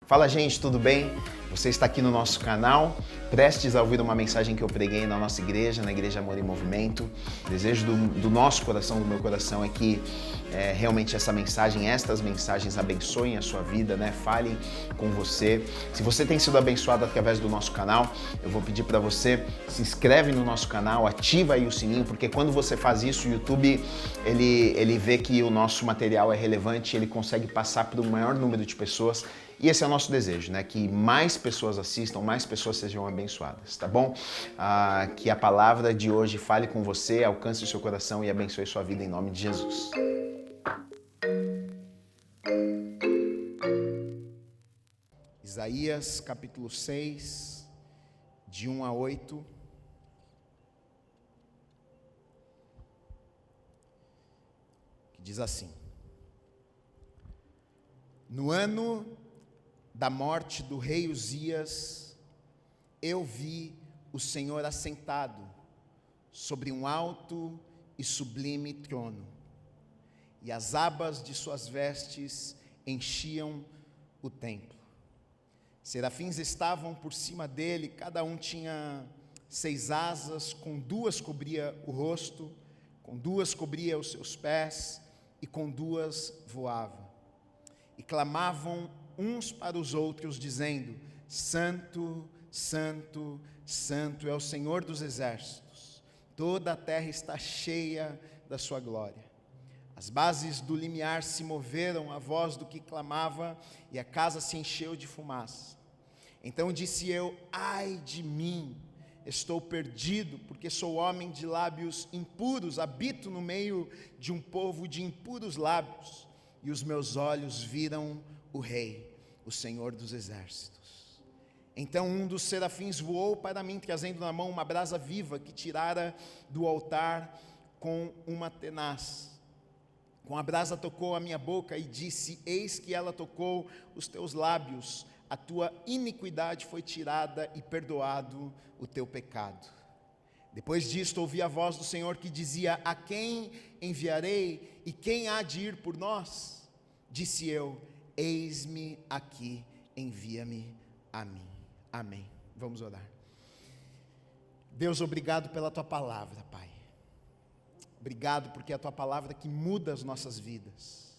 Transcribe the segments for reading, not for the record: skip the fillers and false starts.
Fala, gente, tudo bem? Você está aqui no nosso canal, prestes a ouvir uma mensagem que eu preguei na nossa igreja, na Igreja Amor em Movimento. O desejo do nosso coração, do meu coração, é que realmente estas mensagens abençoem a sua vida, né? Falem com você. Se você tem sido abençoado através do nosso canal, eu vou pedir para você, se inscreve no nosso canal, ativa aí o sininho, porque quando você faz isso, o YouTube, ele vê que o nosso material é relevante, ele consegue passar para o maior número de pessoas. E esse é o nosso desejo, né? Que mais pessoas assistam, mais pessoas sejam abençoadas, tá bom? Que a palavra de hoje fale com você, alcance o seu coração e abençoe sua vida em nome de Jesus. Isaías capítulo 6, de 1 a 8. Que diz assim: No ano da morte do rei Uzias, eu vi o Senhor assentado sobre um alto e sublime trono, e as abas de suas vestes enchiam o templo. Serafins estavam por cima dele, cada um tinha 6 asas, com 2 cobria o rosto, com 2 cobria os seus pés, e com 2 voava. E clamavam uns para os outros, dizendo: Santo, Santo, Santo é o Senhor dos exércitos, toda a terra está cheia da sua glória. As bases do limiar se moveram à voz do que clamava, e a casa se encheu de fumaça. Então disse eu: ai de mim, estou perdido, porque sou homem de lábios impuros, habito no meio de um povo de impuros lábios, e os meus olhos viram o Rei, o Senhor dos exércitos. Então um dos serafins voou para mim, trazendo na mão uma brasa viva que tirara do altar com uma tenaz. Com a brasa tocou a minha boca e disse: eis que ela tocou os teus lábios, a tua iniquidade foi tirada e perdoado o teu pecado. Depois disto ouvi a voz do Senhor que dizia: a quem enviarei e quem há de ir por nós? Disse eu: eis-me aqui, envia-me a mim. Amém. Vamos orar. Deus, obrigado pela tua palavra, Pai. Obrigado porque é a tua palavra que muda as nossas vidas.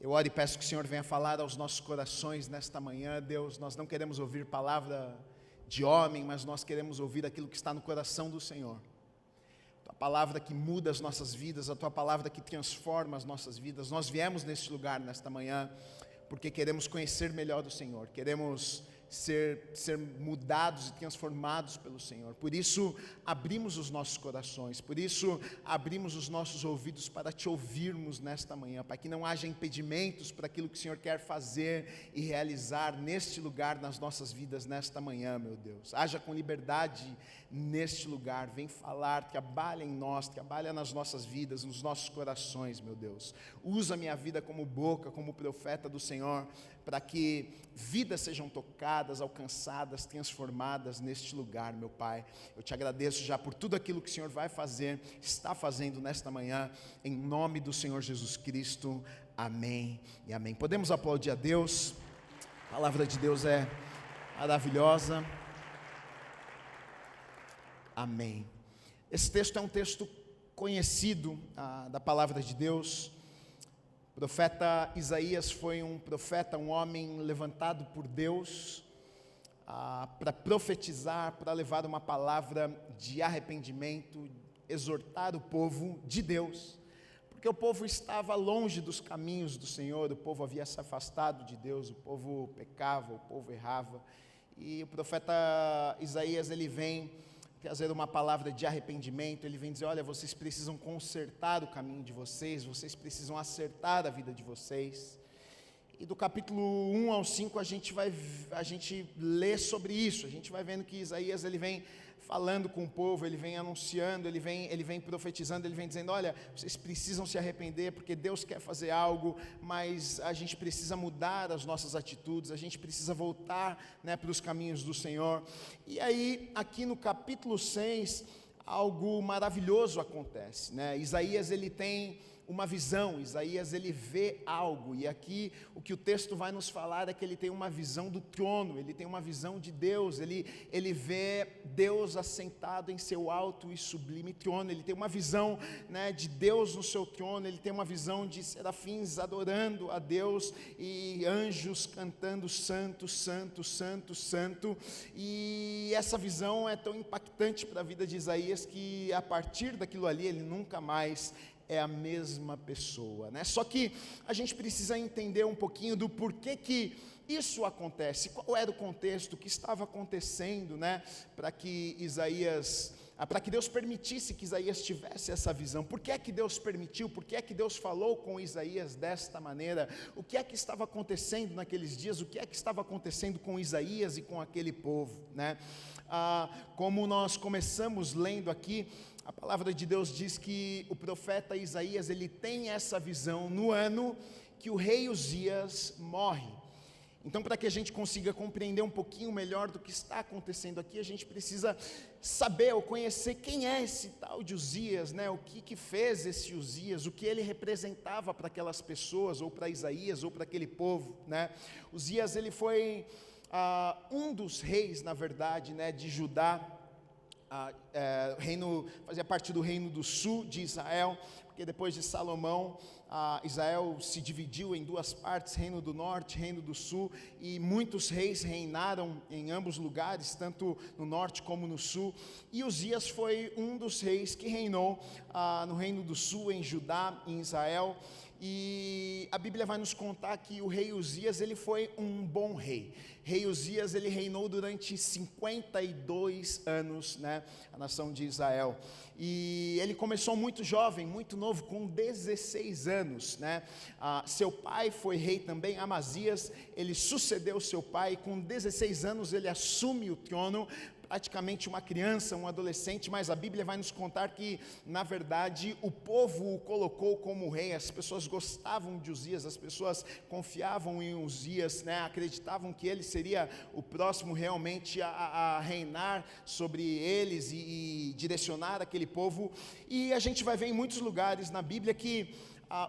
Eu oro e peço que o Senhor venha falar aos nossos corações nesta manhã. Deus, nós não queremos ouvir palavra de homem, mas nós queremos ouvir aquilo que está no coração do Senhor. A tua palavra que muda as nossas vidas, a tua palavra que transforma as nossas vidas. Nós viemos neste lugar nesta manhã porque queremos conhecer melhor o Senhor, queremos ser mudados e transformados pelo Senhor. Por isso abrimos os nossos corações, por isso abrimos os nossos ouvidos para te ouvirmos nesta manhã, para que não haja impedimentos para aquilo que o Senhor quer fazer e realizar neste lugar, nas nossas vidas nesta manhã, meu Deus. Haja com liberdade neste lugar, vem falar, trabalha em nós, trabalha nas nossas vidas, nos nossos corações, meu Deus. Usa minha vida como boca, como profeta do Senhor, para que vidas sejam tocadas, alcançadas, transformadas neste lugar, meu Pai. Eu te agradeço já por tudo aquilo que o Senhor vai fazer, está fazendo nesta manhã, em nome do Senhor Jesus Cristo. Amém e amém. Podemos aplaudir a Deus. A palavra de Deus é maravilhosa. Amém. Esse texto é um texto conhecido da palavra de Deus. O profeta Isaías foi um profeta, um homem levantado por Deus para profetizar, para levar uma palavra de arrependimento, exortar o povo de Deus, porque o povo estava longe dos caminhos do Senhor, o povo havia se afastado de Deus, o povo pecava, o povo errava, e o profeta Isaías, ele vem trazer uma palavra de arrependimento, ele vem dizer: olha, vocês precisam consertar o caminho de vocês, vocês precisam acertar a vida de vocês. E do capítulo 1 ao 5 a gente lê sobre isso, a gente vai vendo que Isaías, ele vem falando com o povo, ele vem anunciando, ele vem profetizando, ele vem dizendo: olha, vocês precisam se arrepender, porque Deus quer fazer algo, mas a gente precisa mudar as nossas atitudes, a gente precisa voltar, para os caminhos do Senhor. E aí, aqui no capítulo 6, algo maravilhoso acontece, Isaías, ele tem uma visão, Isaías ele vê algo, e aqui o que o texto vai nos falar é que ele tem uma visão do trono, ele tem uma visão de Deus, ele vê Deus assentado em seu alto e sublime trono, ele tem uma visão, né, de Deus no seu trono, ele tem uma visão de serafins adorando a Deus, e anjos cantando santo, santo, santo, santo, e essa visão é tão impactante para a vida de Isaías, que a partir daquilo ali, ele nunca mais é a mesma pessoa, né? Só que a gente precisa entender um pouquinho do porquê que isso acontece, qual era o contexto que estava acontecendo, né? Para que Deus permitisse que Isaías tivesse essa visão. Por que é que Deus permitiu? Por que é que Deus falou com Isaías desta maneira? O que é que estava acontecendo naqueles dias? O que é que estava acontecendo com Isaías e com aquele povo, né? Como nós começamos lendo aqui, a palavra de Deus diz que o profeta Isaías, ele tem essa visão no ano que o rei Uzias morre. Então, para que a gente consiga compreender um pouquinho melhor do que está acontecendo aqui, a gente precisa saber ou conhecer quem é esse tal de Uzias, né? O que fez esse Uzias, o que ele representava para aquelas pessoas, ou para Isaías, ou para aquele povo, né? Uzias, ele foi um dos reis, na verdade, né, de Judá. Fazia parte do reino do sul de Israel, porque depois de Salomão, Israel se dividiu em duas partes, reino do norte, reino do sul, e muitos reis reinaram em ambos lugares, tanto no norte como no sul, e Uzias foi um dos reis que reinou no reino do sul, em Judá, em Israel. E a Bíblia vai nos contar que o rei Uzias, ele foi um bom rei. Rei Uzias, ele reinou durante 52 anos, né, a nação de Israel. E ele começou muito jovem, muito novo, com 16 anos, né? Seu pai foi rei também, Amazias, ele sucedeu seu pai, e com 16 anos ele assume o trono, praticamente uma criança, um adolescente, mas a Bíblia vai nos contar que, na verdade, o povo o colocou como rei. As pessoas gostavam de Uzias, as pessoas confiavam em Uzias, né? Acreditavam que ele seria o próximo realmente a reinar sobre eles e direcionar aquele povo. E a gente vai ver em muitos lugares na Bíblia que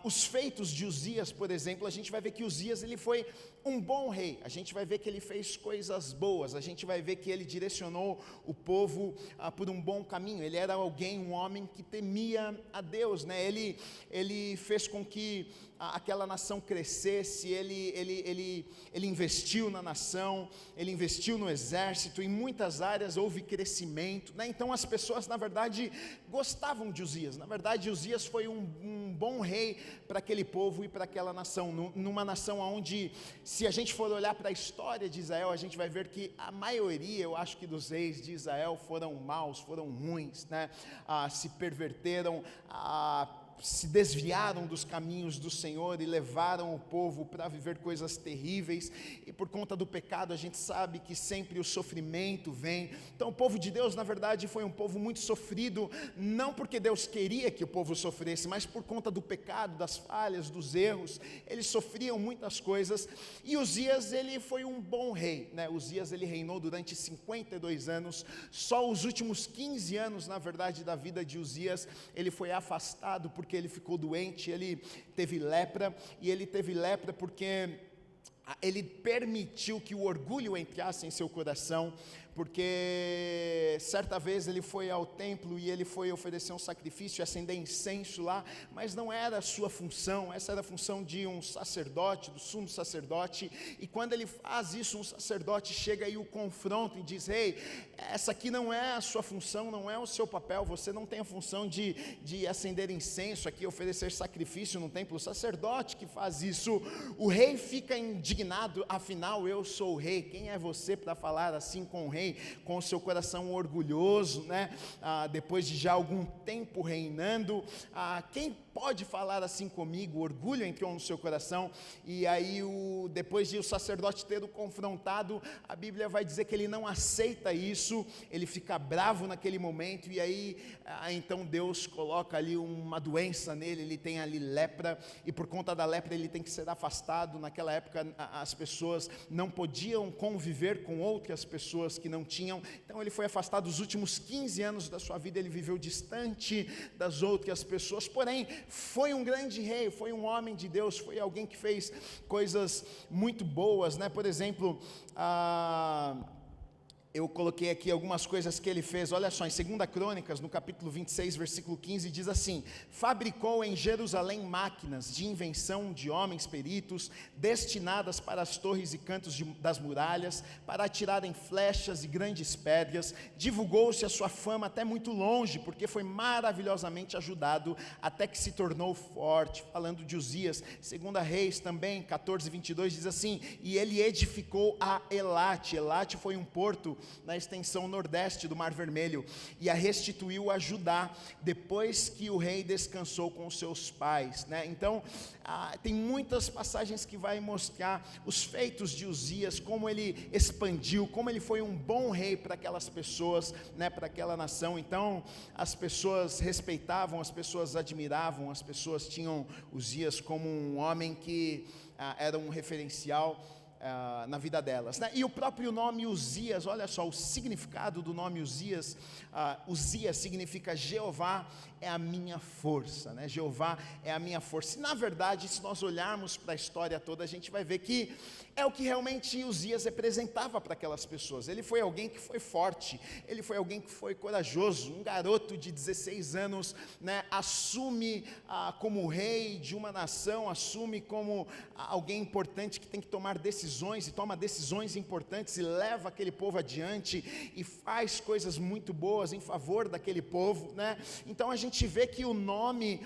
os feitos de Uzias, por exemplo, a gente vai ver que Uzias, ele foi um bom rei, a gente vai ver que ele fez coisas boas, a gente vai ver que ele direcionou o povo por um bom caminho. Ele era alguém, um homem que temia a Deus, né? Ele fez com que aquela nação crescesse, ele investiu na nação, ele investiu no exército, em muitas áreas houve crescimento, né? Então as pessoas, na verdade, gostavam de Uzias. Na verdade, Uzias foi um bom rei para aquele povo e para aquela nação, numa nação onde, se a gente for olhar para a história de Israel, a gente vai ver que a maioria, eu acho que dos reis de Israel foram maus, foram ruins, né? Se perverteram, se desviaram dos caminhos do Senhor e levaram o povo para viver coisas terríveis, e por conta do pecado a gente sabe que sempre o sofrimento vem. Então o povo de Deus, na verdade, foi um povo muito sofrido, não porque Deus queria que o povo sofresse, mas por conta do pecado, das falhas, dos erros. Eles sofriam muitas coisas, e Uzias, ele foi um bom rei, né? Uzias, ele reinou durante 52 anos, só os últimos 15 anos, na verdade, da vida de Uzias, ele foi afastado porque ele ficou doente, ele teve lepra, e ele teve lepra porque ele permitiu que o orgulho entrasse em seu coração, porque certa vez ele foi ao templo e ele foi oferecer um sacrifício, acender incenso lá, mas não era a sua função, essa era a função de um sacerdote, do sumo sacerdote, e quando ele faz isso, um sacerdote chega e o confronta e diz: ei, essa aqui não é a sua função, não é o seu papel, você não tem a função de acender incenso aqui, oferecer sacrifício no templo, o sacerdote que faz isso. O rei fica indignado, afinal eu sou o rei, quem é você para falar assim com o rei, com o seu coração orgulhoso, né? Depois de já algum tempo reinando, quem pode falar assim comigo? O orgulho entrou no seu coração, e aí depois de o sacerdote ter o confrontado, a Bíblia vai dizer que ele não aceita isso, ele fica bravo naquele momento, e aí então Deus coloca ali uma doença nele, ele tem ali lepra, e por conta da lepra ele tem que ser afastado. Naquela época as pessoas não podiam conviver com outras pessoas que não tinham, então ele foi afastado. Os últimos 15 anos da sua vida ele viveu distante das outras pessoas, porém foi um grande rei, foi um homem de Deus, foi alguém que fez coisas muito boas, né? Por exemplo, eu coloquei aqui algumas coisas que ele fez. Olha só, em 2 Crônicas, no capítulo 26, versículo 15, diz assim: fabricou em Jerusalém máquinas de invenção de homens peritos, destinadas para as torres e cantos das muralhas, para atirarem flechas e grandes pedras. Divulgou-se a sua fama até muito longe, porque foi maravilhosamente ajudado, até que se tornou forte. Falando de Uzias, 2 Reis também, 14, 22, diz assim: e ele edificou a Elate. Elate foi um porto na extensão nordeste do Mar Vermelho, e a restituiu a Judá, depois que o rei descansou com os seus pais, né? Então, tem muitas passagens que vai mostrar os feitos de Uzias, como ele expandiu, como ele foi um bom rei para aquelas pessoas, né, para aquela nação. Então, as pessoas respeitavam, as pessoas admiravam, as pessoas tinham Uzias como um homem que era um referencial na vida delas, né? E o próprio nome Uzias, olha só, o significado do nome Uzias. Uzias significa Jeová é a minha força, né? Jeová é a minha força. E na verdade, se nós olharmos para a história toda, a gente vai ver que é o que realmente Uzias representava para aquelas pessoas. Ele foi alguém que foi forte, ele foi alguém que foi corajoso. Um garoto de 16 anos, né, assume como rei de uma nação, assume como alguém importante que tem que tomar decisões, e toma decisões importantes, e leva aquele povo adiante, e faz coisas muito boas em favor daquele povo, né? Então a gente vê que o nome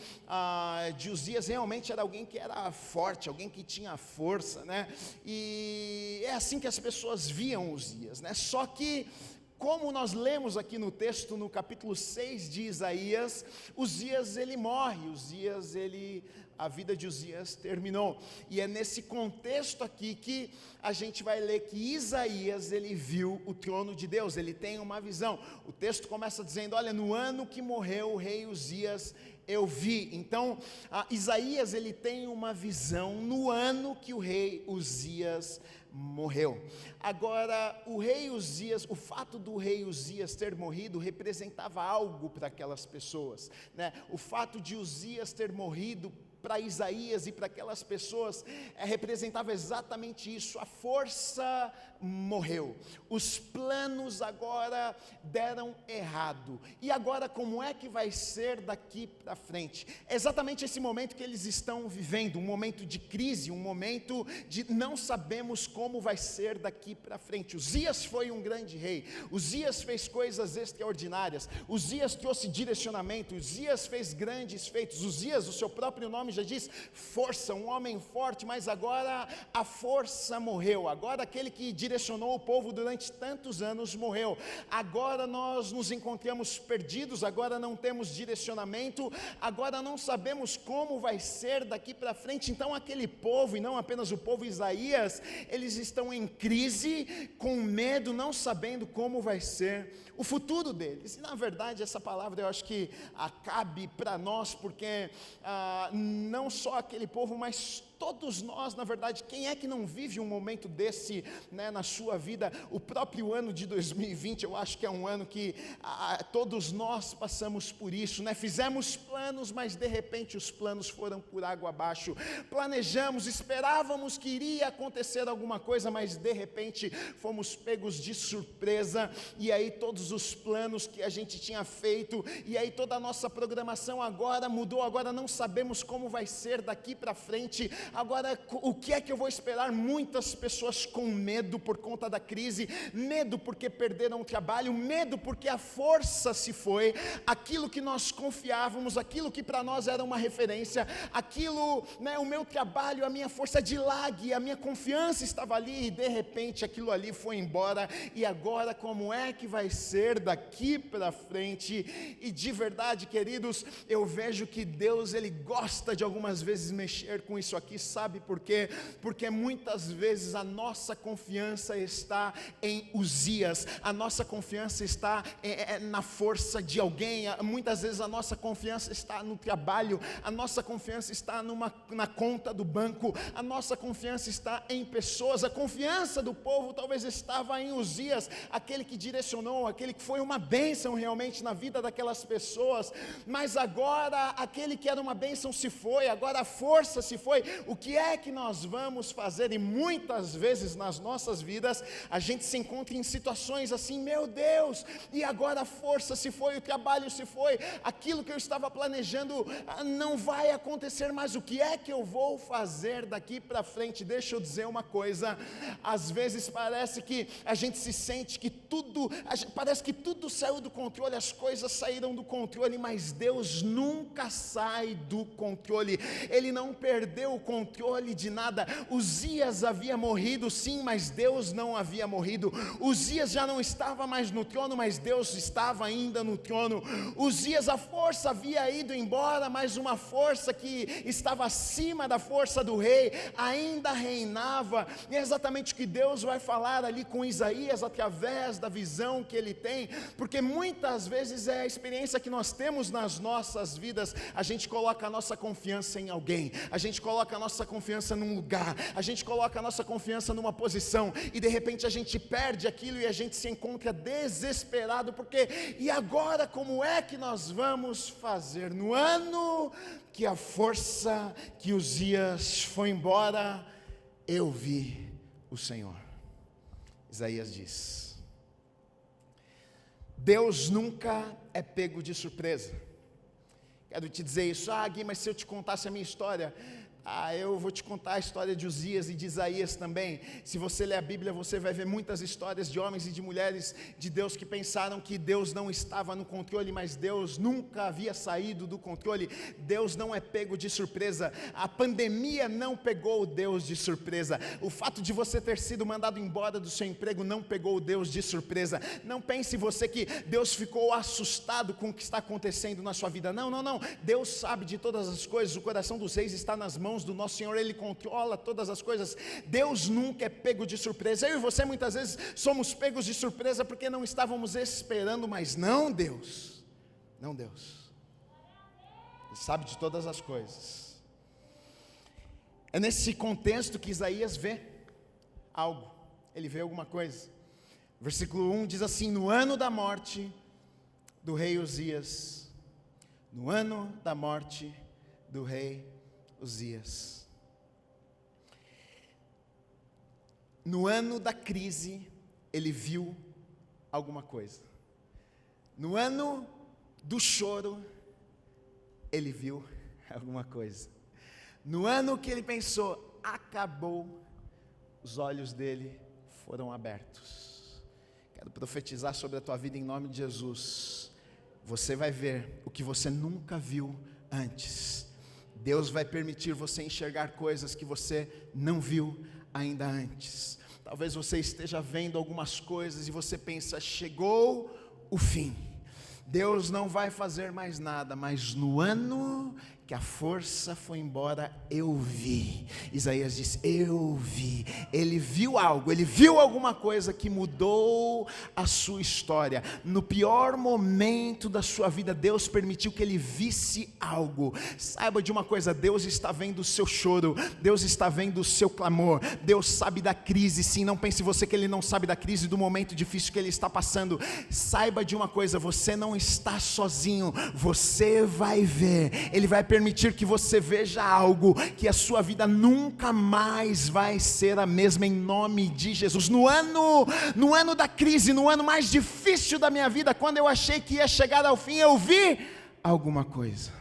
de Uzias realmente era alguém que era forte, alguém que tinha força, né? E é assim que as pessoas viam Uzias, né? Só que, como nós lemos aqui no texto, no capítulo 6 de Isaías, Uzias ele morre, a vida de Uzias terminou. E é nesse contexto aqui que a gente vai ler que Isaías ele viu o trono de Deus, ele tem uma visão. O texto começa dizendo: olha, no ano que morreu o rei Uzias, eu vi. Então, Isaías ele tem uma visão no ano que o rei Uzias morreu. Agora, o rei Uzias, o fato do rei Uzias ter morrido representava algo para aquelas pessoas, né? O fato de Uzias ter morrido para Isaías e para aquelas pessoas representava exatamente isso. A força morreu, os planos agora deram errado, e agora como é que vai ser daqui para frente? É exatamente esse momento que eles estão vivendo, um momento de crise, um momento de não sabemos como vai ser daqui para frente. Uzias foi um grande rei, Uzias fez coisas extraordinárias, Uzias trouxe direcionamento, Uzias fez grandes feitos. Uzias, o seu próprio nome já diz força, um homem forte, mas agora a força morreu. Agora aquele que direcionou o povo durante tantos anos morreu. Agora nós nos encontramos perdidos, agora não temos direcionamento, agora não sabemos como vai ser daqui para frente. Então aquele povo, e não apenas o povo Isaías, eles estão em crise, com medo, não sabendo como vai ser o futuro deles. E na verdade essa palavra eu acho que cabe para nós, porque não só aquele povo, mas todos nós, na verdade. Quem é que não vive um momento desse, né, na sua vida? O próprio ano de 2020, eu acho que é um ano que todos nós passamos por isso, né? Fizemos planos, mas de repente os planos foram por água abaixo. Planejamos, esperávamos que iria acontecer alguma coisa, mas de repente fomos pegos de surpresa, e aí todos os planos que a gente tinha feito, e aí toda a nossa programação agora mudou, agora não sabemos como vai ser daqui para frente. Agora, o que é que eu vou esperar? Muitas pessoas com medo por conta da crise, medo porque perderam o trabalho, medo porque a força se foi, aquilo que nós confiávamos, aquilo que para nós era uma referência, aquilo, né, o meu trabalho, a minha força de lag, a minha confiança estava ali, e de repente aquilo ali foi embora. E agora como é que vai ser daqui para frente? E de verdade, queridos, eu vejo que Deus ele gosta de algumas vezes mexer com isso aqui sabe por quê? Porque muitas vezes a nossa confiança está em Uzias, a nossa confiança está na força de alguém, muitas vezes a nossa confiança está no trabalho, a nossa confiança está na conta do banco, a nossa confiança está em pessoas. A confiança do povo talvez estava em Uzias, aquele que direcionou, aquele que foi uma bênção realmente na vida daquelas pessoas, mas agora aquele que era uma bênção se foi, agora a força se foi. O que é que nós vamos fazer? E muitas vezes nas nossas vidas a gente se encontra em situações assim: meu Deus, e agora a força se foi, o trabalho se foi, aquilo que eu estava planejando não vai acontecer mais. O que é que eu vou fazer daqui para frente? Deixa eu dizer uma coisa: às vezes parece que a gente se sente que parece que tudo saiu do controle, as coisas saíram do controle, mas Deus nunca sai do controle. Ele não perdeu o controle de nada. Uzias havia morrido sim, mas Deus não havia morrido. Uzias já não estava mais no trono, mas Deus estava ainda no trono. Uzias, a força havia ido embora, mas uma força que estava acima da força do rei ainda reinava. E é exatamente o que Deus vai falar ali com Isaías, através da visão que ele tem, porque muitas vezes é a experiência que nós temos nas nossas vidas. A gente coloca a nossa confiança em alguém, a gente coloca a nossa confiança num lugar, a gente coloca a nossa confiança numa posição, e de repente a gente perde aquilo e a gente se encontra desesperado, porque e agora como é que nós vamos fazer? No ano que a força que Uzias foi embora, eu vi o Senhor. Isaías diz: Deus nunca é pego de surpresa. Quero te dizer isso: Gui, mas se eu te contasse a minha história, eu vou te contar a história de Uzias e de Isaías também. Se você ler a Bíblia, você vai ver muitas histórias de homens e de mulheres de Deus que pensaram que Deus não estava no controle, mas Deus nunca havia saído do controle. Deus não é pego de surpresa. A pandemia não pegou o Deus de surpresa. O fato de você ter sido mandado embora do seu emprego não pegou o Deus de surpresa. Não pense você que Deus ficou assustado com o que está acontecendo na sua vida. Não, não, não. Deus sabe de todas as coisas. O coração dos reis está nas mãos do nosso Senhor, Ele controla todas as coisas. Deus nunca é pego de surpresa. Eu e você muitas vezes somos pegos de surpresa porque não estávamos esperando, mas não Deus, não Deus, Ele sabe de todas as coisas. É nesse contexto que Isaías vê algo, ele vê alguma coisa. Versículo 1 diz assim: no ano da morte do rei Uzias, no ano da morte do rei Uzias, no ano da crise, ele viu alguma coisa. No ano do choro, ele viu alguma coisa. No ano que ele pensou, acabou, os olhos dele foram abertos. Quero profetizar sobre a tua vida em nome de Jesus. Você vai ver o que você nunca viu antes. Deus vai permitir você enxergar coisas que você não viu ainda antes. Talvez você esteja vendo algumas coisas e você pensa: chegou o fim, Deus não vai fazer mais nada. Mas no ano que a força foi embora, eu vi. Isaías diz: eu vi. Ele viu algo, ele viu alguma coisa que mudou a sua história. No pior momento da sua vida, Deus permitiu que ele visse algo. Saiba de uma coisa: Deus está vendo o seu choro, Deus está vendo o seu clamor, Deus sabe da crise. Sim, não pense você que ele não sabe da crise, do momento difícil que ele está passando. Saiba de uma coisa: você não está sozinho, você vai ver, ele vai permitir que você veja algo, que a sua vida nunca mais vai ser a mesma, em nome de Jesus. No ano da crise, no ano mais difícil da minha vida, quando eu achei que ia chegar ao fim, eu vi alguma coisa.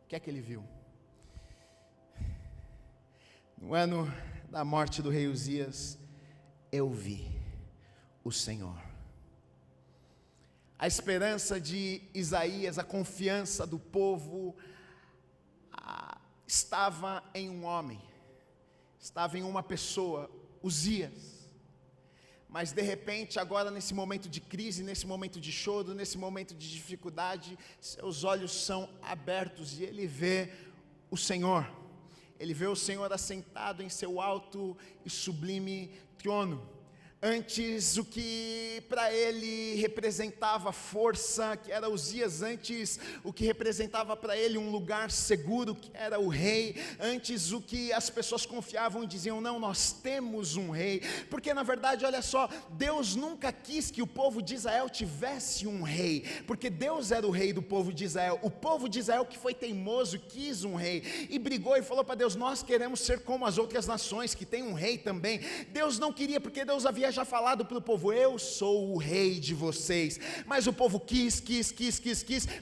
O que é que ele viu? No ano da morte do rei Uzias, eu vi o Senhor. A esperança de Isaías, a confiança do povo, estava em um homem, estava em uma pessoa, Uzias. Mas de repente, agora nesse momento de crise, nesse momento de choro, nesse momento de dificuldade, seus olhos são abertos e ele vê o Senhor. Ele vê o Senhor assentado em seu alto e sublime trono. Antes, o que para ele representava força, que era Uzias, antes o que representava para ele um lugar seguro, que era o rei, antes o que as pessoas confiavam e diziam, não, nós temos um rei, porque na verdade, olha só, Deus nunca quis que o povo de Israel tivesse um rei, porque Deus era o rei do povo de Israel. O povo de Israel que foi teimoso, quis um rei, e brigou e falou para Deus, nós queremos ser como as outras nações, que tem um rei também. Deus não queria, porque Deus havia já falado para o povo, eu sou o rei de vocês, mas o povo quis,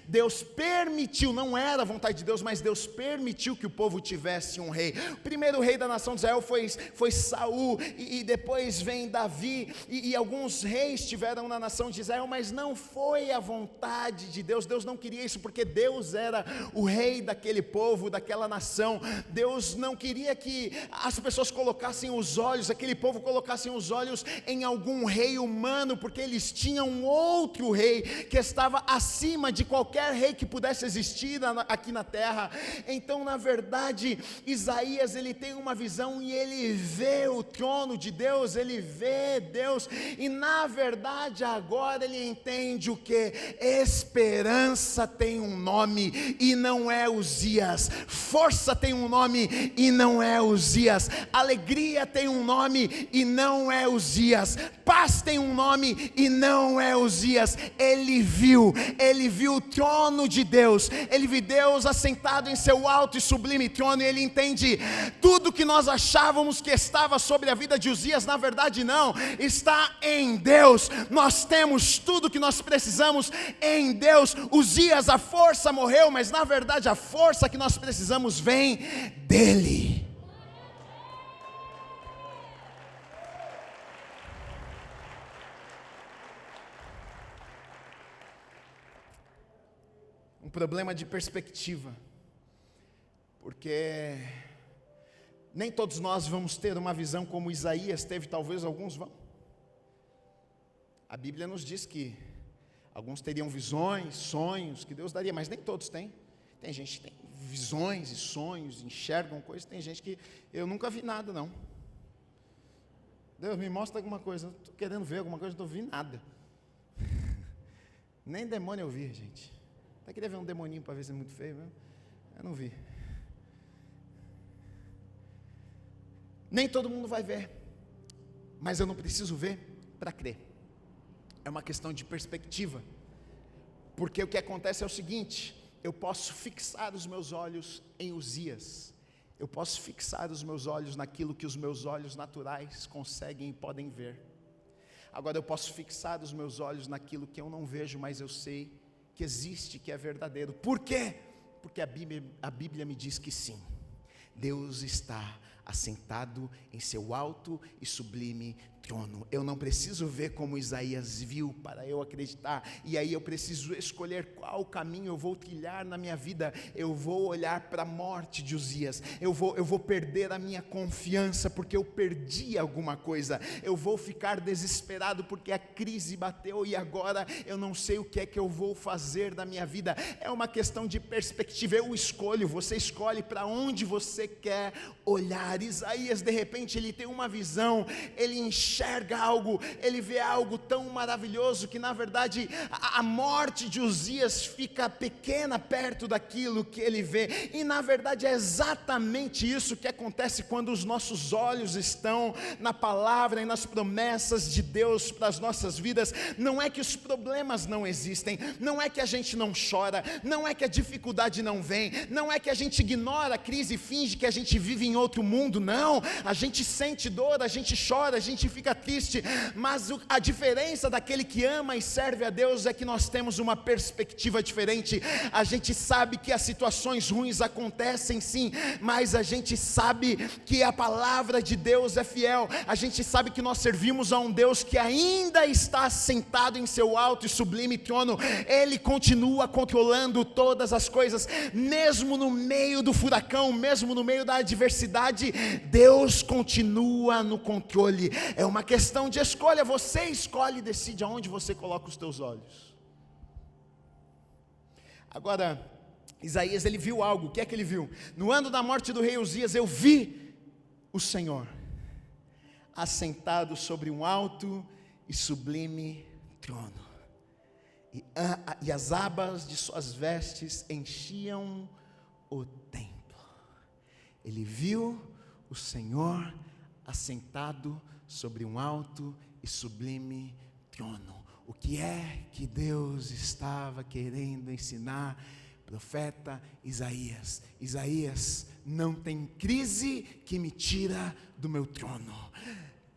Deus permitiu, não era a vontade de Deus, mas Deus permitiu que o povo tivesse um rei. O primeiro rei da nação de Israel foi Saul, e depois vem Davi, e alguns reis tiveram na nação de Israel, mas não foi a vontade de Deus. Deus não queria isso, porque Deus era o rei daquele povo, daquela nação. Deus não queria que as pessoas colocassem os olhos, aquele povo colocassem os olhos em algum rei humano, porque eles tinham um outro rei que estava acima de qualquer rei que pudesse existir aqui na terra. Então, na verdade, Isaías, ele tem uma visão e ele vê o trono de Deus, ele vê Deus, e na verdade agora ele entende o que? Esperança tem um nome e não é Uzias, força tem um nome e não é Uzias, alegria tem um nome e não é Uzias, paz tem um nome e não é Uzias. Ele viu o trono de Deus, ele viu Deus assentado em seu alto e sublime trono, e ele entende, tudo que nós achávamos que estava sobre a vida de Uzias, na verdade não, está em Deus. Nós temos tudo que nós precisamos em Deus. Uzias, a força morreu, mas na verdade a força que nós precisamos vem dele. Um problema de perspectiva, porque nem todos nós vamos ter uma visão como Isaías teve, talvez alguns vão. A Bíblia nos diz que alguns teriam visões, sonhos que Deus daria, mas nem todos têm. Tem gente que tem visões e sonhos, enxergam coisas, tem gente que eu nunca vi nada não. Deus me mostra alguma coisa, estou querendo ver alguma coisa, não estou vendo nada. Nem demônio eu vi, gente. Até queria ver um demoninho para ver se é muito feio mesmo. Eu não vi. Nem todo mundo vai ver, mas eu não preciso ver para crer. É uma questão de perspectiva, porque o que acontece é o seguinte, eu posso fixar os meus olhos em Uzias, eu posso fixar os meus olhos naquilo que os meus olhos naturais conseguem e podem ver. Agora eu posso fixar os meus olhos naquilo que eu não vejo, mas eu sei que existe, que é verdadeiro. Por quê? Porque a Bíblia me diz que sim, Deus está assentado em seu alto e sublime trono. Eu não preciso ver como Isaías viu para eu acreditar, e aí eu preciso escolher qual caminho eu vou trilhar na minha vida. Eu vou olhar para a morte de Uzias, eu vou perder a minha confiança porque eu perdi alguma coisa, eu vou ficar desesperado porque a crise bateu e agora eu não sei o que é que eu vou fazer da minha vida. É uma questão de perspectiva, eu escolho, você escolhe para onde você quer olhar. Isaías, de repente, ele tem uma visão, ele enxerga algo, ele vê algo tão maravilhoso que na verdade a morte de Uzias fica pequena perto daquilo que ele vê, e na verdade é exatamente isso que acontece quando os nossos olhos estão na palavra e nas promessas de Deus para as nossas vidas. Não é que os problemas não existem, não é que a gente não chora, não é que a dificuldade não vem, não é que a gente ignora a crise e finge que a gente vive em outro mundo, não, a gente sente dor, a gente chora, a gente fica triste, mas a diferença daquele que ama e serve a Deus é que nós temos uma perspectiva diferente. A gente sabe que as situações ruins acontecem sim, mas a gente sabe que a palavra de Deus é fiel, a gente sabe que nós servimos a um Deus que ainda está sentado em seu alto e sublime trono, Ele continua controlando todas as coisas, mesmo no meio do furacão, mesmo no meio da adversidade, Deus continua no controle. É uma uma questão de escolha. Você escolhe e decide aonde você coloca os teus olhos. Agora, Isaías, ele viu algo. O que é que ele viu? No ano da morte do rei Uzias, eu vi o Senhor assentado sobre um alto e sublime trono, e as abas de suas vestes enchiam o templo. Ele viu o Senhor assentado sobre um alto e sublime trono. O que é que Deus estava querendo ensinar? Profeta Isaías: Isaías, não tem crise que me tira do meu trono.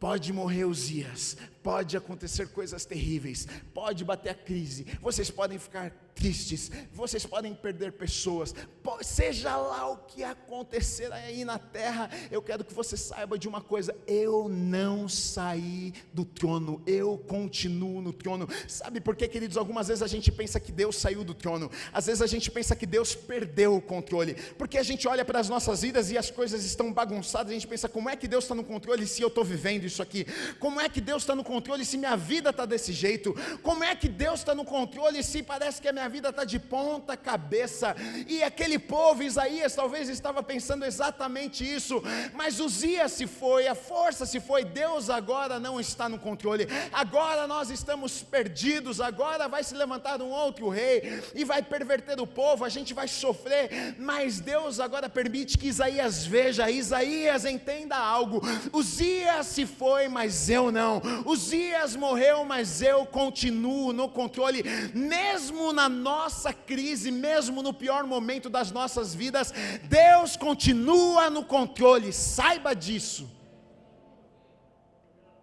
Pode morrer Uzias, pode acontecer coisas terríveis, pode bater a crise, vocês podem ficar tristes, vocês podem perder pessoas, seja lá o que acontecer aí na terra, eu quero que você saiba de uma coisa: eu não saí do trono, eu continuo no trono. Sabe por quê, queridos? Algumas vezes a gente pensa que Deus saiu do trono, às vezes a gente pensa que Deus perdeu o controle, porque a gente olha para as nossas vidas e as coisas estão bagunçadas, a gente pensa: como é que Deus está no controle se eu estou vivendo isso aqui? Como é que Deus está no controle se minha vida está desse jeito? Como é que Deus está no controle se parece que a minha vida está de ponta cabeça? E aquele povo, Isaías talvez estava pensando exatamente isso, mas Uzias se foi, a força se foi, Deus agora não está no controle, agora nós estamos perdidos, agora vai se levantar um outro rei, e vai perverter o povo, a gente vai sofrer, mas Deus agora permite que Isaías veja. Isaías, entenda algo: Uzias se foi, mas eu não. Uzias morreu, mas eu continuo no controle. Mesmo na nossa crise, mesmo no pior momento das nossas vidas, Deus continua no controle. Saiba disso.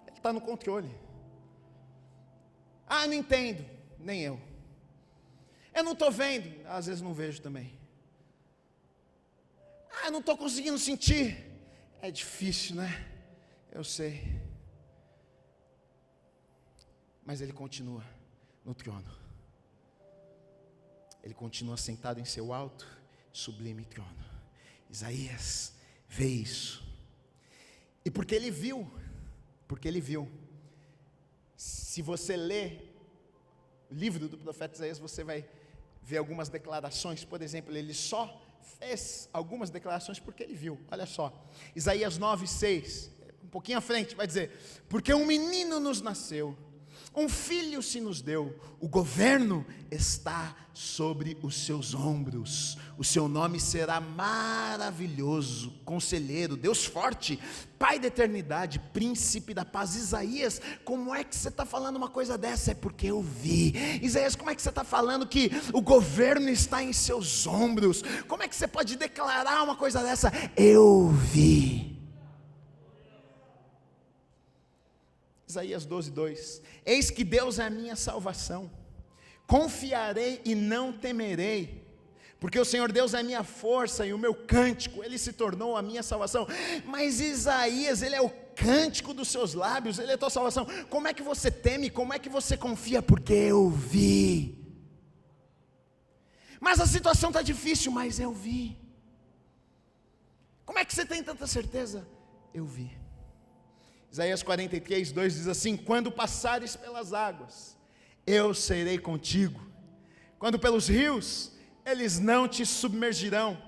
Ele está no controle. Ah, não entendo. Nem eu. Eu não estou vendo. Às vezes não vejo também. Ah, eu não estou conseguindo sentir. É difícil, né? Eu sei. Mas Ele continua no trono. Ele continua sentado em seu alto, sublime trono. Isaías vê isso. E porque ele viu, se você ler o livro do profeta Isaías, você vai ver algumas declarações. Por exemplo, ele só fez algumas declarações porque ele viu. Olha só, Isaías 9:6, um pouquinho à frente, vai dizer: porque um menino nos nasceu, um filho se nos deu, o governo está sobre os seus ombros, o seu nome será maravilhoso, conselheiro, Deus forte, Pai da eternidade, príncipe da paz. Isaías, como é que você está falando uma coisa dessa? É porque eu vi. Isaías, como é que você está falando que o governo está em seus ombros? Como é que você pode declarar uma coisa dessa? Eu vi. Isaías 12:2, eis que Deus é a minha salvação, confiarei e não temerei, porque o Senhor Deus é a minha força e o meu cântico, Ele se tornou a minha salvação. Mas Isaías, Ele é o cântico dos seus lábios, Ele é a tua salvação. Como é que você teme? Como é que você confia? Porque eu vi. Mas a situação está difícil, mas eu vi. Como é que você tem tanta certeza? Eu vi. Isaías 43:2 diz assim: quando passares pelas águas, eu serei contigo, quando pelos rios, eles não te submergirão,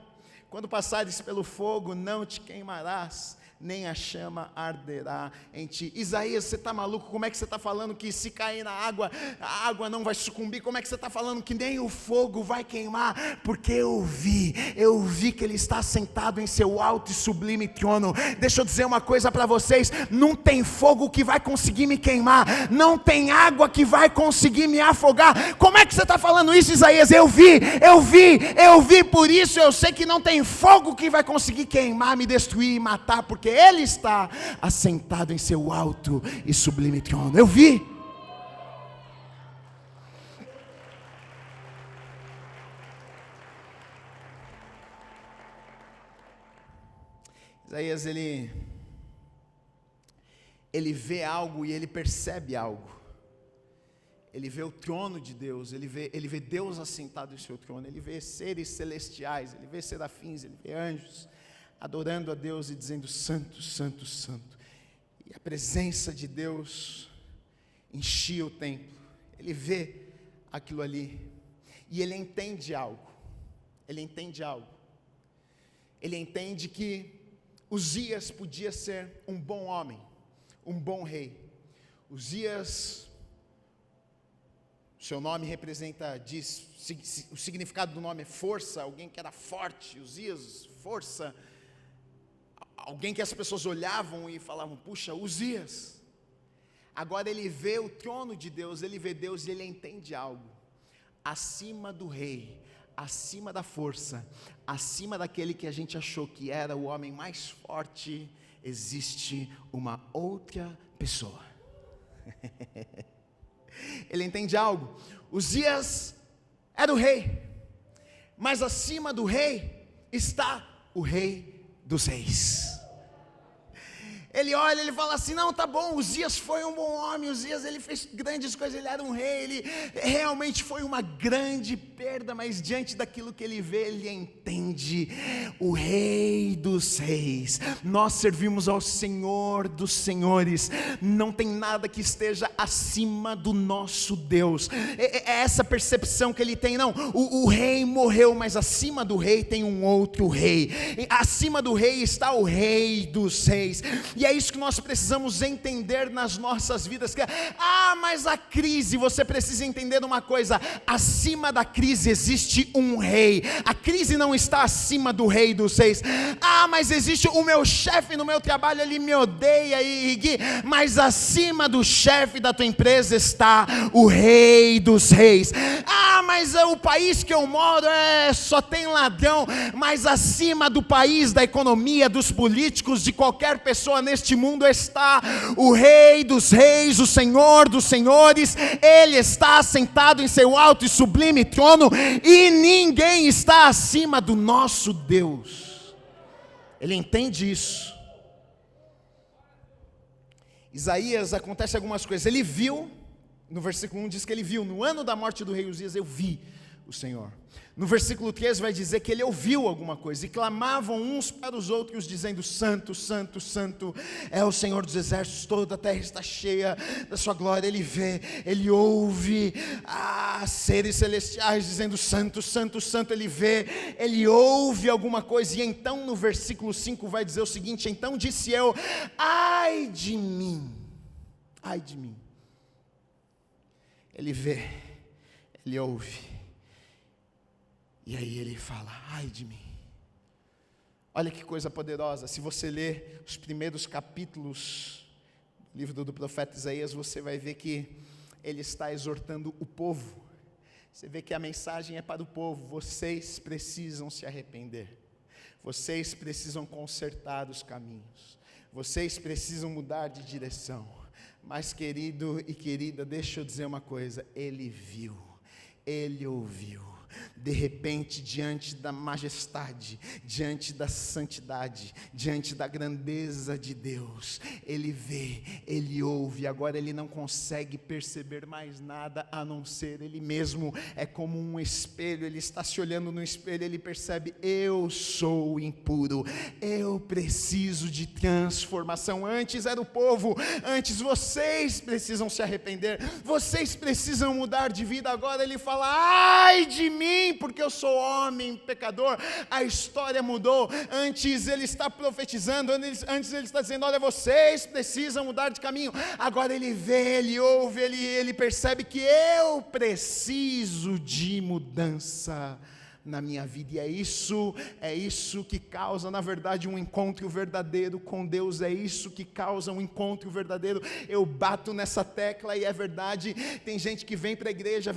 quando passares pelo fogo, não te queimarás, nem a chama arderá em ti. Isaías, você está maluco? Como é que você está falando que se cair na água, a água não vai sucumbir? Como é que você está falando que nem o fogo vai queimar? Porque eu vi que Ele está sentado em seu alto e sublime trono. Deixa eu dizer uma coisa para vocês: não tem fogo que vai conseguir me queimar, não tem água que vai conseguir me afogar. Como é que você está falando isso, Isaías? Eu vi, por isso eu sei que não tem fogo que vai conseguir queimar, me destruir e matar, porque Ele está assentado em seu alto e sublime trono. Eu vi. Isaías, ele vê algo e ele percebe algo. Ele vê o trono de Deus, ele vê Deus assentado em seu trono, ele vê seres celestiais, ele vê serafins, ele vê anjos adorando a Deus e dizendo: santo, santo, santo. E a presença de Deus enchia o templo. Ele vê aquilo ali e ele entende algo. Ele entende que Uzias podia ser um bom homem, um bom rei. Uzias, seu nome representa, o significado do nome é força, alguém que era forte. Uzias, força, alguém que as pessoas olhavam e falavam, puxa, Uzias. Agora ele vê o trono de Deus, ele vê Deus e ele entende algo. Acima do rei, acima da força, acima daquele que a gente achou que era o homem mais forte, existe uma outra pessoa. Ele entende algo. Uzias era o rei, mas acima do rei está o rei dos reis. Ele olha, ele fala assim, não, tá bom, Uzias foi um bom homem, Uzias ele fez grandes coisas, ele era um rei, ele realmente foi uma grande perda, mas diante daquilo que ele vê, ele entende, o rei dos reis, nós servimos ao Senhor dos senhores, não tem nada que esteja acima do nosso Deus, é essa percepção que ele tem, não, o rei morreu, mas acima do rei tem um outro rei, acima do rei está o rei dos reis, e é isso que nós precisamos entender nas nossas vidas, mas a crise, você precisa entender uma coisa, acima da crise existe um rei, a crise não está acima do rei dos reis, mas existe o meu chefe no meu trabalho, ele me odeia, mas acima do chefe da tua empresa está o rei dos reis, mas o país que eu moro só tem ladrão, mas acima do país, da economia, dos políticos, de qualquer pessoa neste mundo está o rei dos reis, o Senhor dos senhores, ele está sentado em seu alto e sublime trono, e ninguém está acima do nosso Deus. Ele entende isso. Isaías, acontece algumas coisas, ele viu, no versículo 1 diz que ele viu, no ano da morte do rei Uzias, eu vi o Senhor. No versículo 3 vai dizer que ele ouviu alguma coisa, e clamavam uns para os outros, dizendo, santo, santo, santo, é o Senhor dos exércitos, toda a terra está cheia da sua glória. Ele vê, ele ouve, seres celestiais dizendo, santo, santo, santo, ele vê, ele ouve alguma coisa, e então no versículo 5 vai dizer o seguinte, então disse eu, ai de mim, ele vê, ele ouve, e aí ele fala, ai de mim. Olha que coisa poderosa, se você ler os primeiros capítulos do livro do profeta Isaías, você vai ver que ele está exortando o povo. Você vê que a mensagem é para o povo, vocês precisam se arrepender, vocês precisam consertar os caminhos, vocês precisam mudar de direção. Mas querido e querida, deixa eu dizer uma coisa, ele viu, ele ouviu. De repente, diante da majestade, diante da santidade, diante da grandeza de Deus, ele vê, ele ouve, agora ele não consegue perceber mais nada a não ser ele mesmo, é como um espelho, ele está se olhando no espelho, ele percebe, eu sou impuro, eu preciso de transformação. Antes era o povo, antes vocês precisam se arrepender, vocês precisam mudar de vida. Agora ele fala, ai de mim, porque eu sou homem pecador. A história mudou. Antes ele está profetizando, antes ele está dizendo, olha, vocês precisam mudar de caminho. Agora ele vê, ele ouve, ele percebe que eu preciso de mudança na minha vida, e é isso que causa, na verdade, um encontro verdadeiro com Deus, é isso que causa um encontro verdadeiro. Eu bato nessa tecla e é verdade, tem gente que vem para a igreja,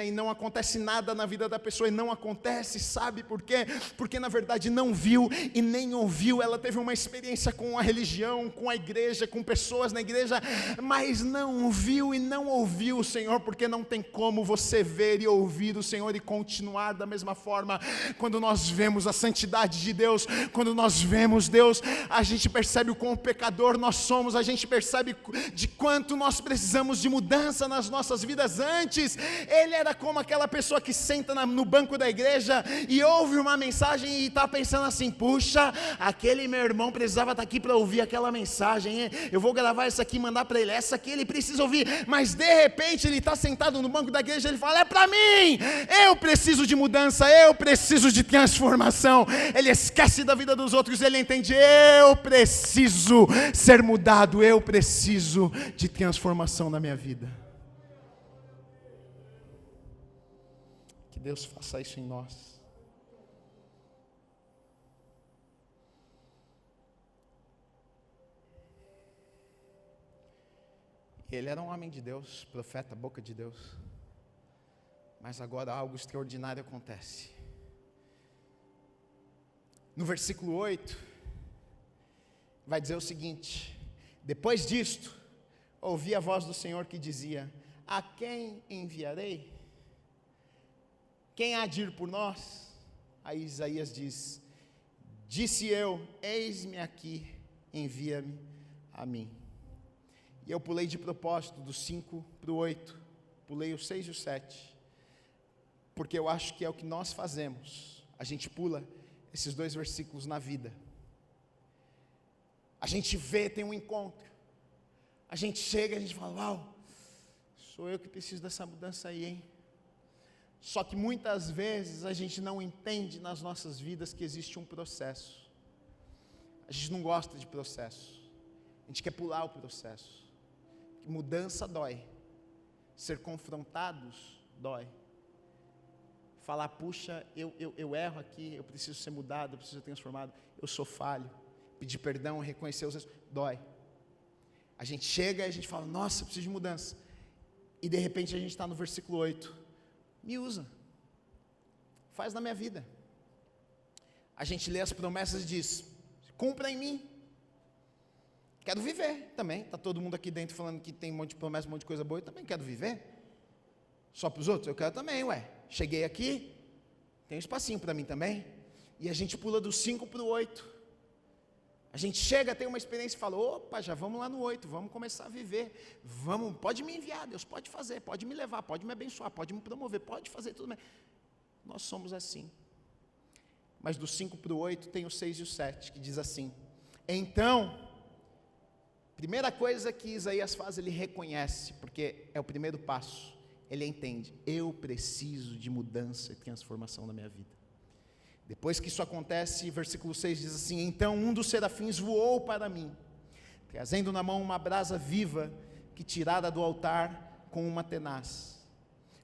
e não acontece nada na vida da pessoa, e não acontece, sabe por quê? Porque na verdade não viu e nem ouviu, ela teve uma experiência com a religião, com a igreja, com pessoas na igreja, mas não viu e não ouviu o Senhor, porque não tem como você ver e ouvir o Senhor e continuar da mesma forma. Quando nós vemos a santidade de Deus, quando nós vemos Deus, a gente percebe o quão pecador nós somos, a gente percebe de quanto nós precisamos de mudança nas nossas vidas. Antes, ele era como aquela pessoa que senta no banco da igreja e ouve uma mensagem e está pensando assim: puxa, aquele meu irmão precisava estar aqui para ouvir aquela mensagem, hein? Eu vou gravar essa aqui e mandar para ele, essa aqui ele precisa ouvir. Mas de repente ele está sentado no banco da igreja, ele fala: é para mim, eu preciso de mudança, eu preciso de transformação. Ele esquece da vida dos outros, ele entende: eu preciso ser mudado, eu preciso de transformação na minha vida. Que Deus faça isso em nós. Ele era um homem de Deus, profeta, boca de Deus. Mas agora algo extraordinário acontece. No versículo 8, vai dizer o seguinte: depois disto, ouvi a voz do Senhor que dizia: a quem enviarei? Quem há de ir por nós? Aí Isaías diz: disse eu, eis-me aqui, envia-me a mim. E eu pulei de propósito do 5 para o 8, pulei o 6 e o 7, porque eu acho que é o que nós fazemos. A gente pula esses 2 versículos na vida. A gente vê, tem um encontro, a gente chega e a gente fala: uau, sou eu que preciso dessa mudança aí, hein? Só que muitas vezes a gente não entende nas nossas vidas que existe um processo. A gente não gosta de processo, a gente quer pular o processo. Mudança dói, ser confrontados dói. Falar: puxa, eu erro aqui, eu preciso ser mudado, eu preciso ser transformado, eu sou falho. Pedir perdão, reconhecer os erros, dói. A gente chega e a gente fala: nossa, eu preciso de mudança. E de repente a gente está no versículo 8, me usa, faz na minha vida. A gente lê as promessas e diz: cumpra em mim. Quero viver também. Está todo mundo aqui dentro falando que tem um monte de promessa, um monte de coisa boa. Eu também quero viver. Só para os outros? Eu quero também, ué. Cheguei aqui, tem um espacinho para mim também. E a gente pula do 5 para o 8. A gente chega, tem uma experiência e fala: opa, já vamos lá no 8, vamos começar a viver. Vamos, pode me enviar, Deus pode fazer, pode me levar, pode me abençoar, pode me promover, pode fazer tudo. Nós somos assim. Mas do 5 para o 8 tem o 6 e o 7, que diz assim: então, primeira coisa que Isaías faz, ele reconhece, porque é o primeiro passo, ele entende: eu preciso de mudança e transformação na minha vida. Depois que isso acontece, versículo 6 diz assim: então um dos serafins voou para mim, trazendo na mão uma brasa viva, que tirada do altar com uma tenaz.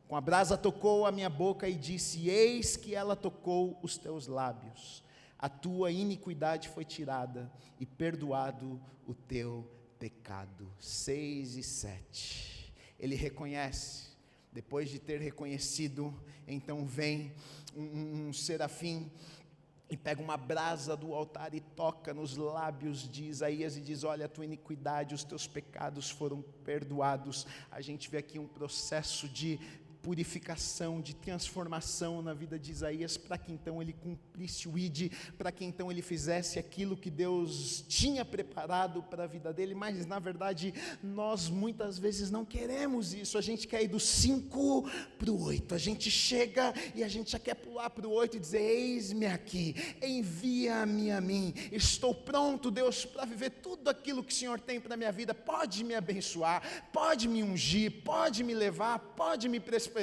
Com a brasa tocou a minha boca e disse: eis que ela tocou os teus lábios, a tua iniquidade foi tirada e perdoado o teu pecado. 6 e 7. Ele reconhece. Depois de ter reconhecido, então vem um serafim e pega uma brasa do altar e toca nos lábios de Isaías e diz: olha, a tua iniquidade, os teus pecados foram perdoados. A gente vê aqui um processo de purificação, de transformação na vida de Isaías, para que então ele cumprisse o ID, para que então ele fizesse aquilo que Deus tinha preparado para a vida dele. Mas na verdade nós muitas vezes não queremos isso. A gente quer ir do 5 para o 8, a gente chega e a gente já quer pular para o 8 e dizer: eis-me aqui, envia-me a mim, estou pronto, Deus, para viver tudo aquilo que o Senhor tem para a minha vida. Pode me abençoar, pode me ungir, pode me levar, pode me prosperar,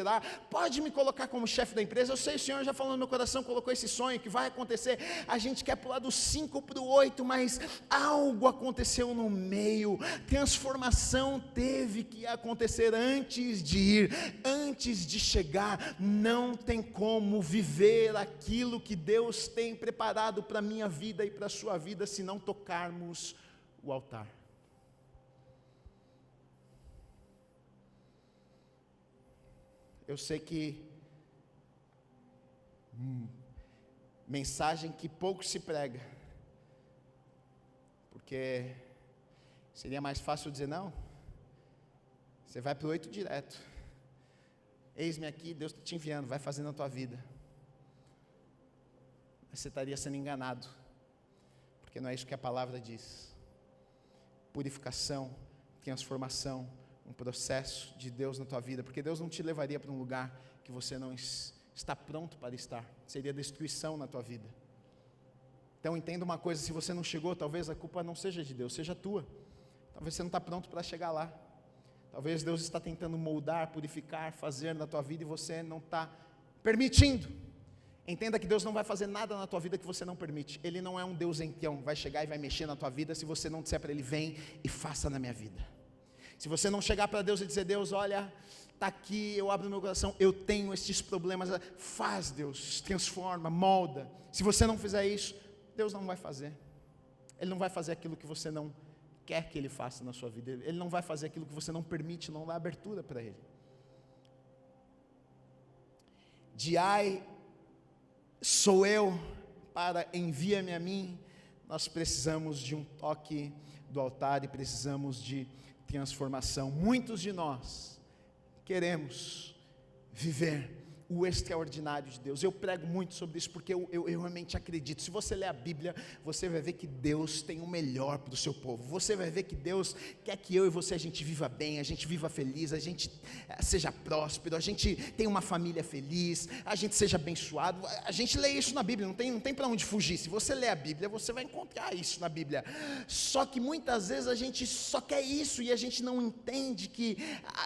pode me colocar como chefe da empresa. Eu sei, o Senhor já falou no meu coração, colocou esse sonho que vai acontecer. A gente quer pular do 5 para o 8, mas algo aconteceu no meio. Transformação teve que acontecer antes de ir, antes de chegar. Não tem como viver aquilo que Deus tem preparado para a minha vida e para a sua vida se não tocarmos o altar. Eu sei que mensagem que pouco se prega, porque seria mais fácil dizer: não, você vai para o 8 direto, eis-me aqui, Deus está te enviando, vai fazer na tua vida. Você estaria sendo enganado, porque não é isso que a palavra diz. Purificação, transformação, um processo de Deus na tua vida, porque Deus não te levaria para um lugar que você não está pronto para estar, seria destruição na tua vida. Então entenda uma coisa, se você não chegou, talvez a culpa não seja de Deus, seja tua. Talvez você não está pronto para chegar lá. Talvez Deus está tentando moldar, purificar, fazer na tua vida e você não está permitindo. Entenda que Deus não vai fazer nada na tua vida que você não permite. Ele não é um Deus então, vai chegar e vai mexer na tua vida se você não disser para Ele, vem e faça na minha vida. Se você não chegar para Deus e dizer, Deus, olha, está aqui, eu abro meu coração, eu tenho estes problemas, faz Deus, transforma, molda. Se você não fizer isso, Deus não vai fazer. Ele não vai fazer aquilo que você não quer que Ele faça na sua vida. Ele não vai fazer aquilo que você não permite, não dá abertura para Ele. De ai, sou eu, para envia-me a mim, nós precisamos de um toque do altar e precisamos de transformação. Muitos de nós queremos viver o extraordinário de Deus. Eu prego muito sobre isso porque eu realmente acredito. Se você ler a Bíblia, você vai ver que Deus tem o melhor para o seu povo. Você vai ver que Deus quer que eu e você, a gente viva bem, a gente viva feliz, a gente seja próspero, a gente tenha uma família feliz, a gente seja abençoado. A gente lê isso na Bíblia, não tem para onde fugir. Se você ler a Bíblia, você vai encontrar isso na Bíblia. Só que muitas vezes a gente só quer isso e a gente não entende que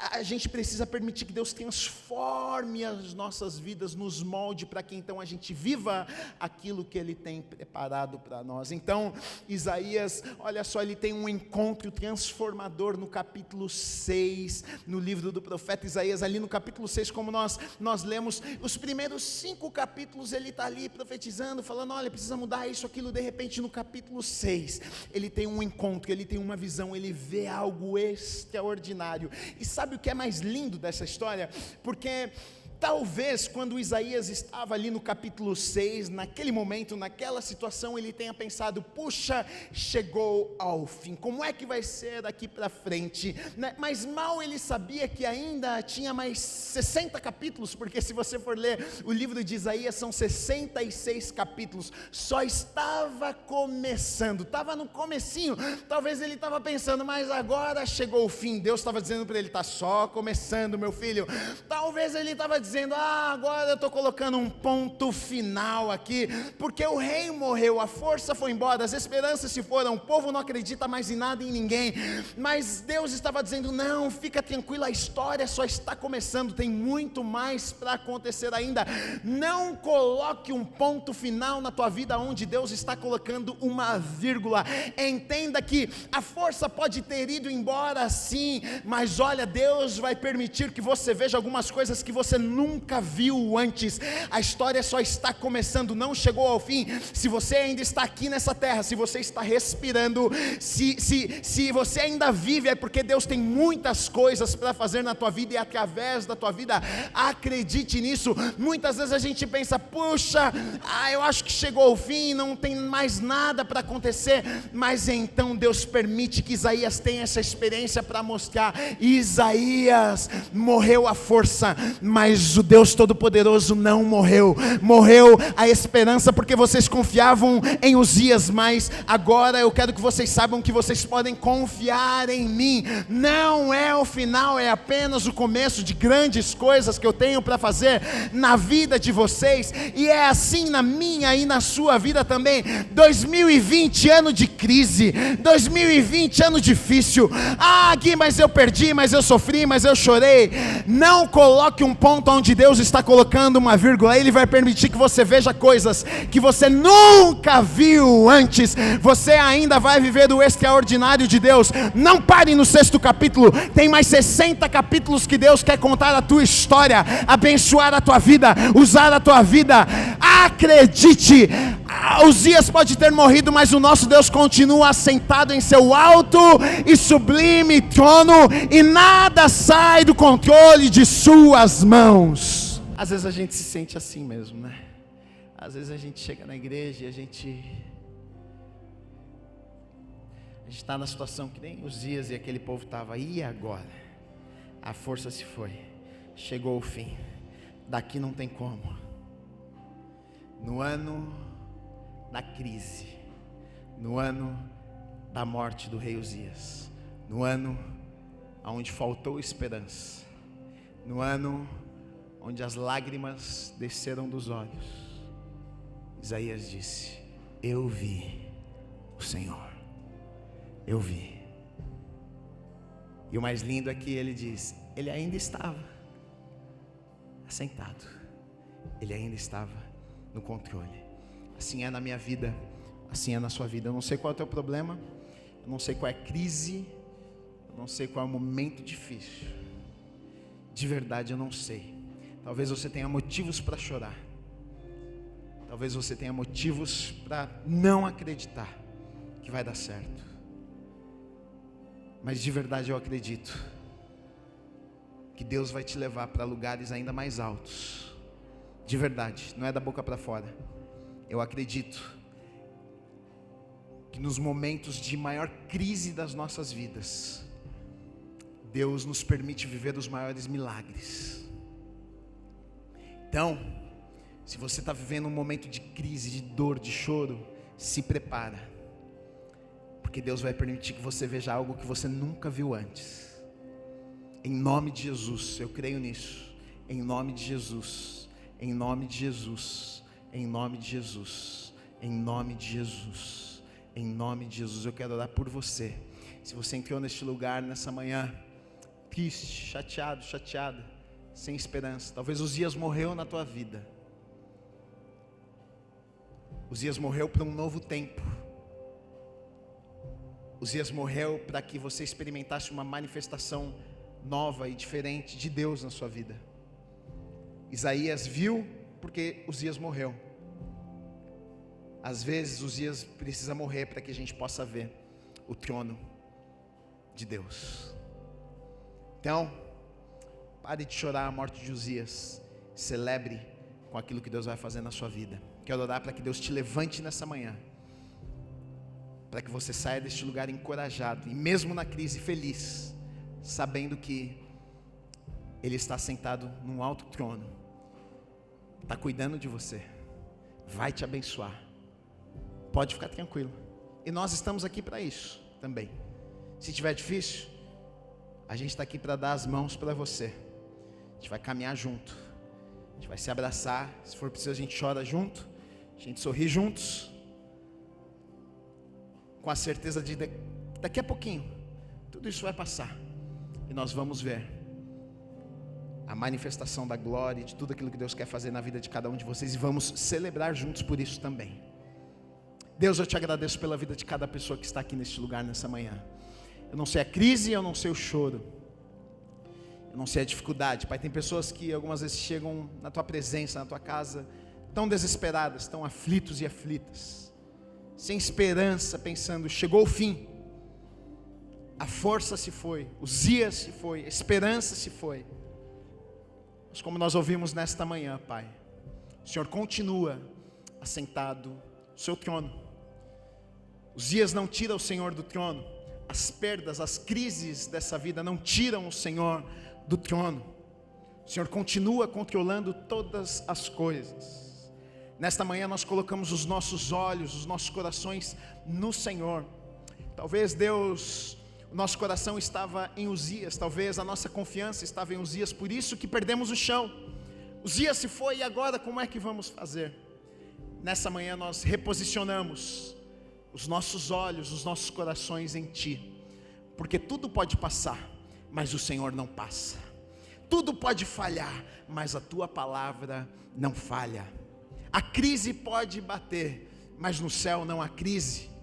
a gente precisa permitir que Deus transforme as nossas vidas, nos molde para que então a gente viva aquilo que Ele tem preparado para nós. Então, Isaías, olha só, ele tem um encontro transformador no capítulo 6, no livro do profeta Isaías, ali no capítulo 6, como nós lemos, os primeiros 5 capítulos, ele está ali profetizando, falando, olha, precisa mudar isso, aquilo, de repente no capítulo 6, ele tem um encontro, ele tem uma visão, ele vê algo extraordinário. E sabe o que é mais lindo dessa história? Porque talvez quando Isaías estava ali no capítulo 6, naquele momento, naquela situação, ele tenha pensado, puxa, chegou ao fim, como é que vai ser daqui para frente? Mas mal ele sabia que ainda tinha mais 60 capítulos, porque se você for ler o livro de Isaías, são 66 capítulos, só estava começando, estava no comecinho. Talvez ele estava pensando, mas agora chegou o fim. Deus estava dizendo para ele, está só começando, meu filho. Talvez ele estava dizendo, agora eu estou colocando um ponto final aqui, porque o rei morreu, a força foi embora, as esperanças se foram, o povo não acredita mais em nada e em ninguém. Mas Deus estava dizendo, não, fica tranquilo, a história só está começando, tem muito mais para acontecer ainda. Não coloque um ponto final na tua vida onde Deus está colocando uma vírgula. Entenda que a força pode ter ido embora sim, mas olha, Deus vai permitir que você veja algumas coisas que você nunca viu antes. A história só está começando, não chegou ao fim. Se você ainda está aqui nessa terra, se você está respirando, se você ainda vive, é porque Deus tem muitas coisas para fazer na tua vida e através da tua vida. Acredite nisso. Muitas vezes a gente pensa, puxa, eu acho que chegou ao fim, não tem mais nada para acontecer, mas então Deus permite que Isaías tenha essa experiência para mostrar, Isaías morreu a força, mas o Deus Todo-Poderoso não morreu. Morreu a esperança porque vocês confiavam em Uzias, mas agora eu quero que vocês saibam que vocês podem confiar em mim. Não é o final, é apenas o começo de grandes coisas que eu tenho para fazer na vida de vocês, e é assim na minha e na sua vida também. 2020, ano de crise, 2020, ano difícil. Gui, mas eu perdi, mas eu sofri, mas eu chorei. Não coloque um ponto onde Deus está colocando uma vírgula. Ele vai permitir que você veja coisas que você nunca viu antes. Você ainda vai viver o extraordinário de Deus. Não pare no 6º capítulo, tem mais 60 capítulos que Deus quer contar a tua história, abençoar a tua vida, usar a tua vida. Acredite, Uzias pode ter morrido, mas o nosso Deus continua assentado em seu alto e sublime trono, e nada sai do controle de suas mãos. Às vezes a gente se sente assim mesmo, né? Às vezes a gente chega na igreja e a gente está na situação que nem Uzias e aquele povo estava. E agora? A força se foi. chegou o fim, daqui não tem como. No ano da crise, no ano da morte do rei Uzias, no ano onde faltou esperança, no ano onde as lágrimas desceram dos olhos, Isaías disse: eu vi o Senhor, eu vi. E o mais lindo é que ele diz: ele ainda estava assentado, ele ainda estava no controle. Assim é na minha vida, assim é na sua vida. Eu não sei qual é o teu problema, eu não sei qual é a crise, eu não sei qual é o momento difícil, de verdade eu não sei. Talvez você tenha motivos para chorar, talvez você tenha motivos para não acreditar que vai dar certo, mas de verdade eu acredito que Deus vai te levar para lugares ainda mais altos. De verdade, não é da boca para fora. Eu acredito que nos momentos de maior crise das nossas vidas, Deus nos permite viver os maiores milagres. Então, se você está vivendo um momento de crise, de dor, de choro, se prepara, porque Deus vai permitir que você veja algo que você nunca viu antes. Em nome de Jesus, eu creio nisso. Em nome de Jesus, em nome de Jesus, em nome de Jesus, em nome de Jesus, em nome de Jesus. Eu quero orar por você. Se você entrou neste lugar nessa manhã, triste, chateado, chateada, sem esperança, talvez Uzias morreu na tua vida. Uzias morreu para um novo tempo. Uzias morreu para que você experimentasse uma manifestação nova e diferente de Deus na sua vida. Isaías viu porque Uzias morreu. Às vezes Uzias precisa morrer para que a gente possa ver o trono de Deus. Então, pare de chorar a morte de Uzias, celebre com aquilo que Deus vai fazer na sua vida. Quero orar para que Deus te levante nessa manhã, para que você saia deste lugar encorajado, e mesmo na crise feliz, sabendo que Ele está sentado num alto trono, está cuidando de você, vai te abençoar, pode ficar tranquilo, e nós estamos aqui para isso também. Se tiver difícil, a gente está aqui para dar as mãos para você, a gente vai caminhar junto, a gente vai se abraçar, se for preciso a gente chora junto, a gente sorri juntos, com a certeza de daqui a pouquinho, tudo isso vai passar, e nós vamos ver a manifestação da glória, de tudo aquilo que Deus quer fazer na vida de cada um de vocês, e vamos celebrar juntos por isso também. Deus, eu te agradeço pela vida de cada pessoa que está aqui neste lugar nessa manhã. Eu não sei a crise, eu não sei o choro, eu não sei a dificuldade, Pai. Tem pessoas que algumas vezes chegam na tua presença, na tua casa, tão desesperadas, tão aflitos e aflitas, sem esperança, pensando: chegou o fim, a força se foi, os dias se foi, a esperança se foi. Mas como nós ouvimos nesta manhã, Pai, o Senhor continua assentado no seu trono. Os dias não tiram o Senhor do trono, as perdas, as crises dessa vida não tiram o Senhor do trono. O Senhor continua controlando todas as coisas. Nesta manhã nós colocamos os nossos olhos, os nossos corações no Senhor. Talvez Deus, o nosso coração estava em Uzias, talvez a nossa confiança estava em Uzias, por isso que perdemos o chão. Uzias se foi, e agora como é que vamos fazer? Nessa manhã nós reposicionamos os nossos olhos, os nossos corações em Ti, porque tudo pode passar, mas o Senhor não passa. Tudo pode falhar, mas a Tua palavra não falha. A crise pode bater, mas no céu não há crise.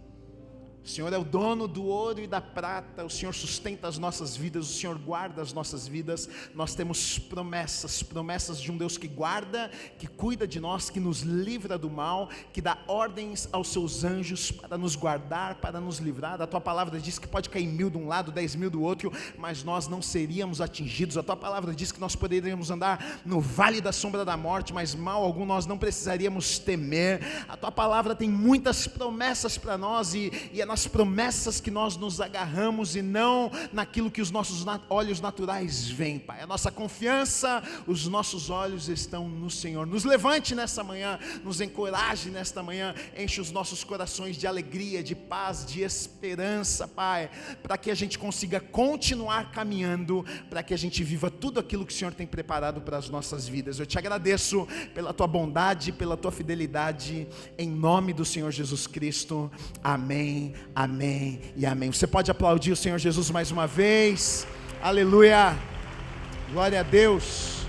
O Senhor é o dono do ouro e da prata, o Senhor sustenta as nossas vidas, o Senhor guarda as nossas vidas. Nós temos promessas, promessas de um Deus que guarda, que cuida de nós, que nos livra do mal, que dá ordens aos seus anjos para nos guardar, para nos livrar. A Tua palavra diz que pode cair 1000 de um lado, 10.000 do outro, mas nós não seríamos atingidos. A Tua palavra diz que nós poderíamos andar no vale da sombra da morte, mas mal algum nós não precisaríamos temer. A Tua palavra tem muitas promessas para nós, e é nas promessas que nós nos agarramos e não naquilo que os nossos olhos naturais veem, Pai. A nossa confiança, os nossos olhos estão no Senhor. Nos levante nessa manhã, nos encoraje nesta manhã, enche os nossos corações de alegria, de paz, de esperança, Pai, para que a gente consiga continuar caminhando, para que a gente viva tudo aquilo que o Senhor tem preparado para as nossas vidas. Eu te agradeço pela tua bondade, pela tua fidelidade, em nome do Senhor Jesus Cristo. Amém, amém e amém. Você pode aplaudir o Senhor Jesus mais uma vez. Aleluia, glória a Deus.